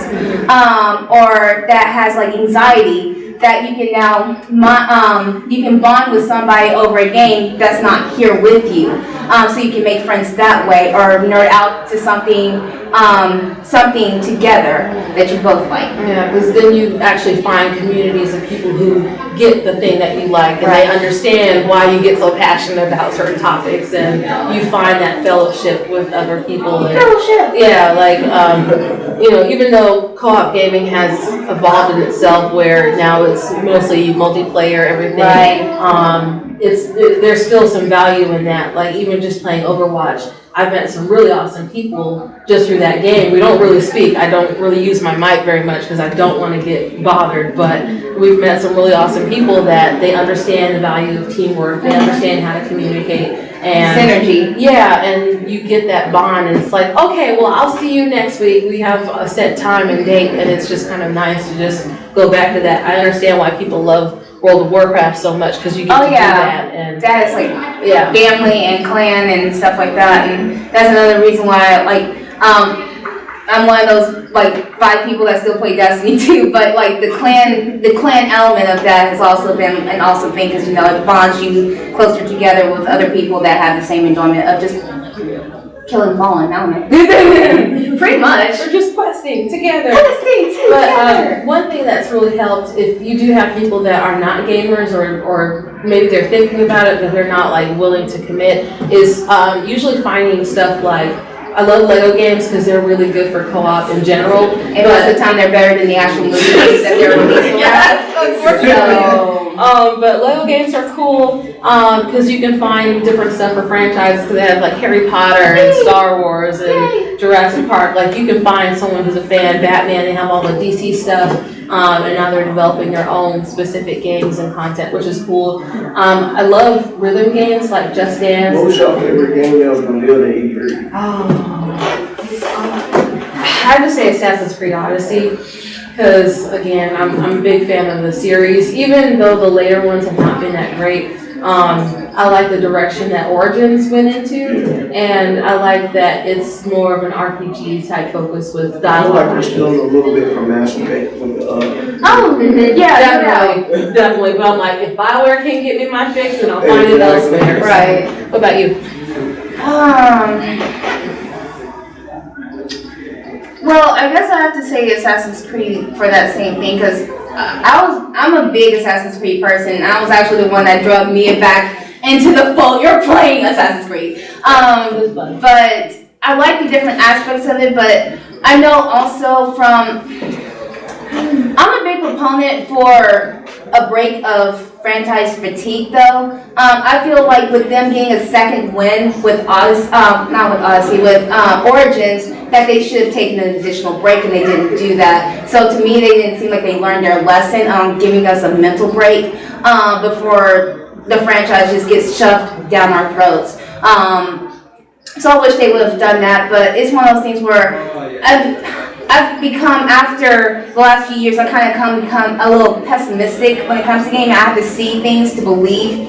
Speaker 4: or that has like anxiety. That you can now you can bond with somebody over a game that's not here with you, so you can make friends that way, or nerd out to something together that you both like.
Speaker 2: Yeah, because then you actually find communities of people who get the thing that you like, and they understand why you get so passionate about certain topics, and you find that fellowship with other people. And, yeah, like even though co-op gaming has evolved in itself, where now it's mostly multiplayer, everything.
Speaker 4: Right.
Speaker 2: There's still some value in that. Like even just playing Overwatch, I've met some really awesome people just through that game. We don't really speak. I don't really use my mic very much because I don't want to get bothered. But we've met some really awesome people that they understand the value of teamwork. They understand how to communicate. And
Speaker 4: synergy.
Speaker 2: Yeah, and you get that bond, and it's like, okay, well, I'll see you next week. We have a set time and date, and it's just kind of nice to just go back to that. I understand why people love World of Warcraft so much, because you get to do that. And
Speaker 4: that is like family and clan and stuff like that, and that's another reason why I'm one of those like 5 people that still play Destiny 2, but like the clan element of that has also been an awesome thing, because it bonds you closer together with other people that have the same enjoyment of just killing fallen element. Pretty much.
Speaker 2: We're just questing together.
Speaker 4: But
Speaker 2: one thing that's really helped, if you do have people that are not gamers, or maybe they're thinking about it but they're not like willing to commit, is usually finding stuff like, I love Lego games because they're really good for co-op in general.
Speaker 4: And most of the time they're better than the actual movies that they're releasing.
Speaker 2: But Lego games are cool because you can find different stuff for franchises, because they have like Harry Potter and Star Wars and Jurassic Park. Like you can find someone who's a fan, Batman, they have all the DC stuff, and now they're developing their own specific games and content, which is cool. I love rhythm games like Just Dance.
Speaker 6: What was your favorite game that was revealed at E3?
Speaker 2: I have to say Assassin's Creed Odyssey, because again, I'm a big fan of the series, even though the later ones have not been that great. I like the direction that Origins went into, and I like that it's more of an RPG type focus with
Speaker 6: I
Speaker 2: dialogue.
Speaker 6: like they're still a little bit from Mass Effect with the
Speaker 2: Definitely. But I'm like, if BioWare can't get me my fix, then I'll find it elsewhere.
Speaker 4: Right.
Speaker 2: What about you?
Speaker 4: Well, I guess I have to say Assassin's Creed for that same thing, because I'm a big Assassin's Creed person. I was actually the one that drug Mia back into the fold. You're playing Assassin's Creed. But I like the different aspects of it, but I know also I'm a big proponent for a break of franchise fatigue, though. I feel like with them getting a second win with Origins, that they should have taken an additional break, and they didn't do that. So to me, they didn't seem like they learned their lesson on giving us a mental break before the franchise just gets shoved down our throats. So I wish they would have done that, but it's one of those things where I've become, after the last few years, I've kind of become a little pessimistic when it comes to gaming. I have to see things to believe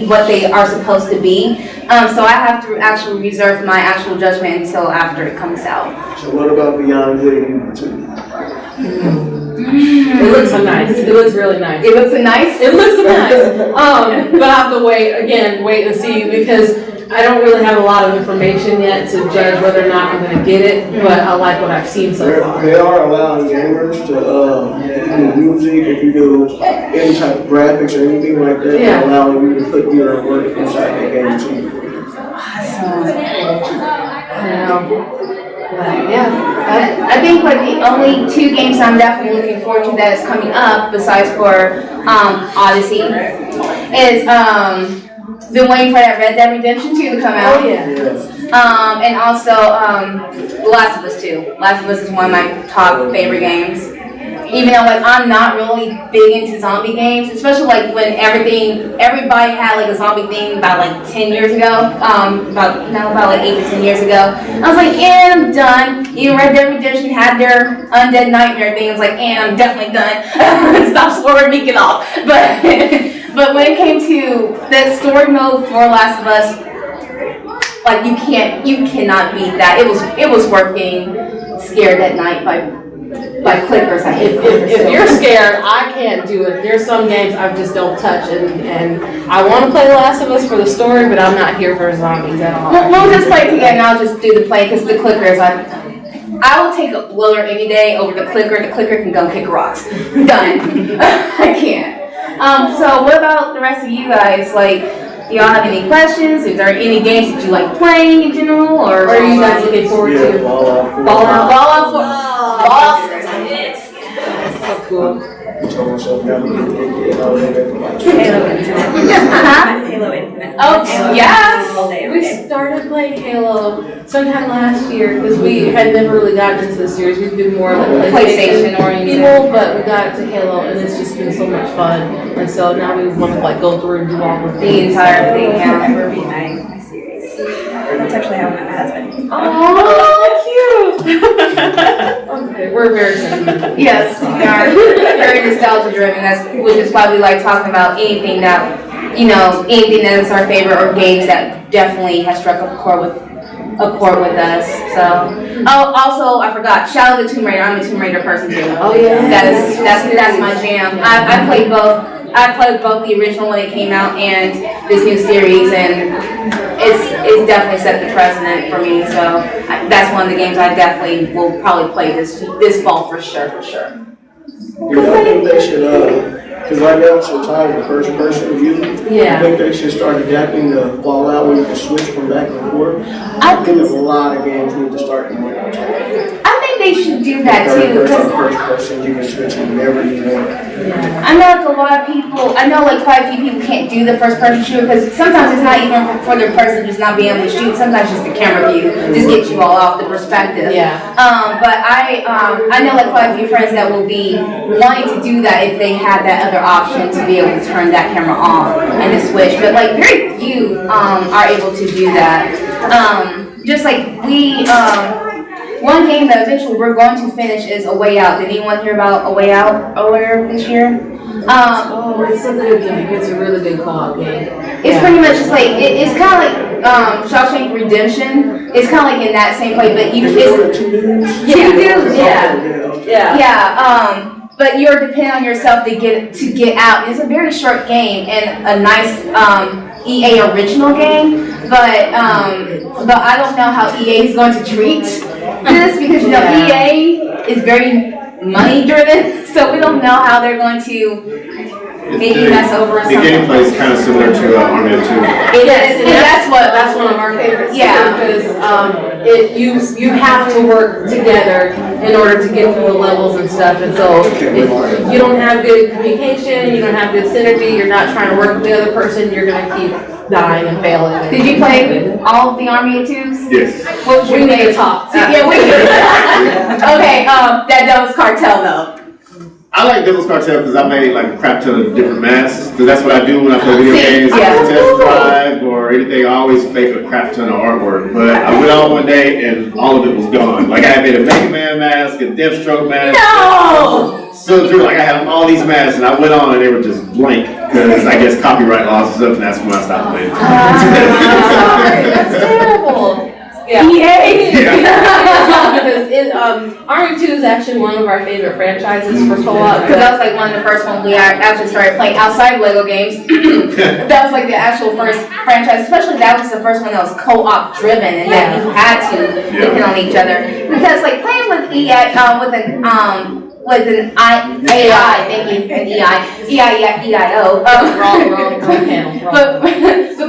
Speaker 4: what they are supposed to be. So I have to actually reserve my actual judgment until after it comes out.
Speaker 6: So what about Beyond Good and Evil 2?
Speaker 2: It looks so nice. It looks really nice.
Speaker 4: It looks nice?
Speaker 2: It looks nice. But I have to wait and see because I don't really have a lot of information yet to judge whether or not I'm going to get it. But I like what I've seen so far.
Speaker 6: They are allowing gamers to do music, if you do any type of graphics or anything like that.
Speaker 2: Yeah.
Speaker 6: They're allowing you to put your work inside the game too.
Speaker 4: Yeah, I think like the only two games I'm definitely looking forward to that is coming up, besides for Odyssey, is been waiting for that Red Dead Redemption 2 to come out.
Speaker 2: Oh yeah.
Speaker 4: And also The Last of Us 2. Last of Us is one of my top favorite games. Even though like I'm not really big into zombie games, especially like when everybody had like a zombie thing about like 10 years ago, about like 8 to 10 years ago. I was like, I'm done. Even Red Dead Redemption had their Undead Nightmare thing. I was like, I'm definitely done. Stop swerving me, get off. But when it came to that story mode for Last of Us, like you cannot beat that. It was worth getting scared that night by clickers.
Speaker 2: If you're scared, I can't do it. There's some games I just don't touch, and I want to play The Last of Us for the story, but I'm not here for zombies at all.
Speaker 4: We'll just play it together, and I'll just do the play because the clickers, I will take a blower any day over the clicker. The clicker can go kick rocks. Done. I can't. So what about the rest of you guys? Like, do y'all have any questions? Is there any games that you like playing in general, or
Speaker 2: What are you guys looking forward to?
Speaker 6: Fallout 4.
Speaker 4: Ball.
Speaker 2: So cool.
Speaker 6: I told myself never to get out of there for like 2
Speaker 5: Halo Infinite. Halo Infinite.
Speaker 4: Oh, yes.
Speaker 5: All day, every
Speaker 2: We
Speaker 5: day.
Speaker 2: started playing Halo sometime last year because we had never really gotten into the series. We've been more like PlayStation
Speaker 4: oriented.
Speaker 2: people, but we got to Halo and it's just been so much fun. And so now we want to like go through and do all the
Speaker 4: The entire thing, yeah.
Speaker 5: Ever be my series. That's actually how I met my husband.
Speaker 2: Oh, cute! Okay, we're very sentimental.
Speaker 4: Yes, we are very nostalgia driven. Which is why we like talking about anything that is our favorite or games that definitely has struck a chord with us. So, also I forgot. Shadow of the Tomb Raider. I'm a Tomb Raider person too.
Speaker 2: Oh yeah.
Speaker 4: That's my jam. I played both. I played both the original when it came out and this new series, and it's definitely set the precedent for me. So that's one of the games I definitely will probably play this fall for sure.
Speaker 6: Yeah, I think they should, because right now I'm so tired of the first person view.
Speaker 2: Yeah.
Speaker 6: I think they should start adapting the Fallout where you can switch from back and forth. I think a lot of games need to start doing that.
Speaker 4: I think they should do that too.
Speaker 6: First person, you can switch whenever you want.
Speaker 4: I know like a lot of people, quite a few people can't do the first person shooter because sometimes it's not even for the person just not being able to shoot. Sometimes just the camera view just gets you all off the perspective.
Speaker 2: Yeah.
Speaker 4: But I know like quite a few friends that will be wanting to do that if they had that other option to be able to turn that camera on and to switch. But like very few are able to do that. Just like one game that eventually we're going to finish is A Way Out. Did anyone hear about A Way Out earlier this year?
Speaker 2: It's a good game. It's a really good co-op game.
Speaker 4: It's pretty much just like it's kind of like Shawshank Redemption. It's kind of like in that same way, but you but you're depending on yourself to get out. It's a very short game and a nice EA original game, but I don't know how EA is going to treat this because EA is very money driven, so we don't know how they're going to maybe mess over
Speaker 7: The
Speaker 4: something.
Speaker 7: gameplay is kind of similar to Army of Two.
Speaker 4: Yes, and
Speaker 2: That's one of our favorites.
Speaker 4: Yeah.
Speaker 2: Because you have to work together in order to get through the levels and stuff. And so if you don't have good communication, you don't have good synergy, you're not trying to work with the other person, you're gonna keep dying and failing.
Speaker 4: Did you play all of the Army of Twos?
Speaker 7: Yes.
Speaker 4: What was your
Speaker 2: We need
Speaker 4: favorite?
Speaker 2: to talk.
Speaker 4: Yeah, we Okay, that Devil's Cartel though.
Speaker 7: I like Devil's Cartel because I made like a crap ton of different masks. Because that's what I do when I play video games.
Speaker 4: Yeah.
Speaker 7: Test drive or anything, I always make a crap ton of artwork. But I went on one day and all of it was gone. Like I made a Mega Man mask, a Deathstroke mask.
Speaker 4: No!
Speaker 7: So through like I had all these masks and I went on and they were just blank. Because I guess copyright laws and stuff, and that's when I stopped playing.
Speaker 2: That's terrible.
Speaker 4: Yeah. Yay!
Speaker 2: Because Army 2 is actually one of our favorite franchises for co-op.
Speaker 4: Because that was like one of the first ones we actually started playing outside of Lego games. That was like the actual first franchise, especially that was the first one that was co-op driven and that you had to depend on each other. Because like playing with AI, thank you, an EIO.
Speaker 2: Wrong panel.
Speaker 4: But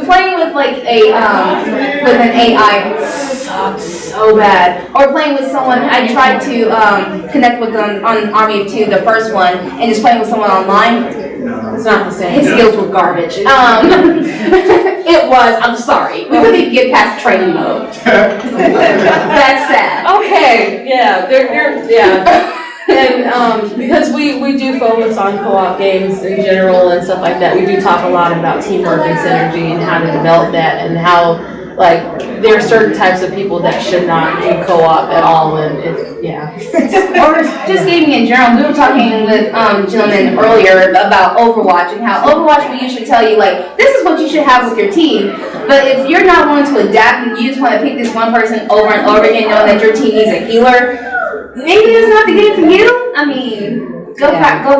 Speaker 4: playing with like with an AI sucks so bad. Or playing with someone, I tried to connect with them on Army of Two, the first one, and just playing with someone online.
Speaker 2: It's not the same.
Speaker 4: His skills were garbage. It was. I'm sorry. We couldn't even get past training mode. That's sad.
Speaker 2: Okay, yeah, yeah. And because we do focus on co-op games in general and stuff like that, we do talk a lot about teamwork and synergy and how to develop that and how, like, there are certain types of people that should not do co-op at all, and
Speaker 4: Or just gaming in general. We were talking with gentlemen earlier about Overwatch and how Overwatch will usually tell you, like, this is what you should have with your team. But if you're not willing to adapt and you just want to pick this one person over and over again, knowing that your team needs a healer, maybe it's not the game for you. I mean, go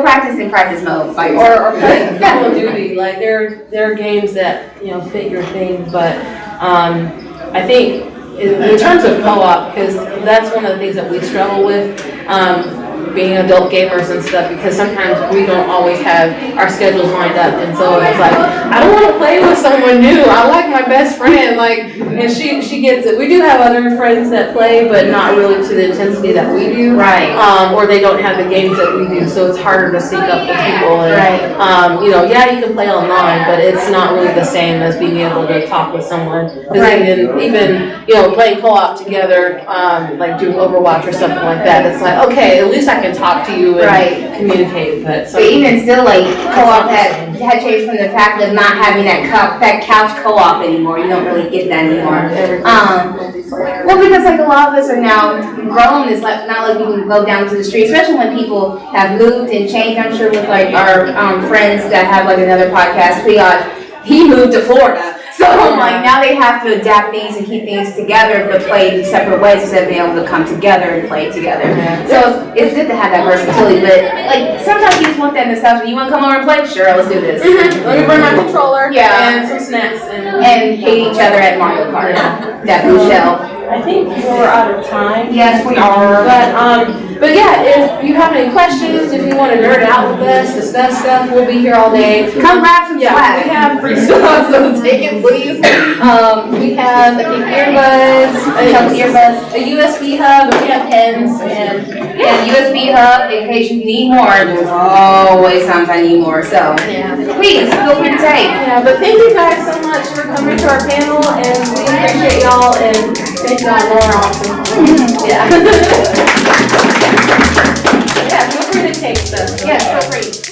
Speaker 4: practice in practice mode by yourself.
Speaker 2: or play Call of Duty. Like there are games that fit your thing, but I think in terms of co-op, because that's one of the things that we struggle with. Being adult gamers and stuff, because sometimes we don't always have our schedules lined up, and so it's like, I don't want to play with someone new. I like my best friend, and she gets it. We do have other friends that play, but not really to the intensity that we do.
Speaker 4: Right.
Speaker 2: Or they don't have the games that we do, so it's harder to sync up with people. And,
Speaker 4: Right.
Speaker 2: you can play online, but it's not really the same as being able to talk with someone.
Speaker 4: Right.
Speaker 2: Even playing co-op together, like doing Overwatch or something like that. It's like, okay, at least I can talk to you and communicate. But
Speaker 4: even still, like, co-op had changed from the fact of not having that couch co-op anymore. You don't really get that anymore. Well, because like a lot of us are now grown, it's like not like we can go down to the street, especially when people have moved and changed. I'm sure with like our friends that have like another podcast, he moved to Florida. So like now they have to adapt things and keep things together, but play in separate ways instead of being able to come together and play together. So it's good to have that versatility, but like sometimes you just want that nostalgia. You want to come over and play? Sure, let's do this.
Speaker 2: Let me bring my controller and some snacks
Speaker 4: and hate each other at Mario Kart. Definitely shall.
Speaker 2: I think we're out of time.
Speaker 4: Yes, we are.
Speaker 2: But yeah, if you have any questions, if you want to nerd out with us, discuss stuff, we'll be here all day.
Speaker 4: Come grab some swag.
Speaker 2: We have free stuff, so take it, please. We have earbuds, a USB hub, and we have pens, and
Speaker 4: USB hub in case you need more. There's always times I need more, so please feel free to take.
Speaker 2: Yeah, but thank you guys so much for coming to our panel, and we appreciate y'all, and thank y'all more often. Yeah. Yeah, feel free to take stuff.
Speaker 4: Yes, feel free.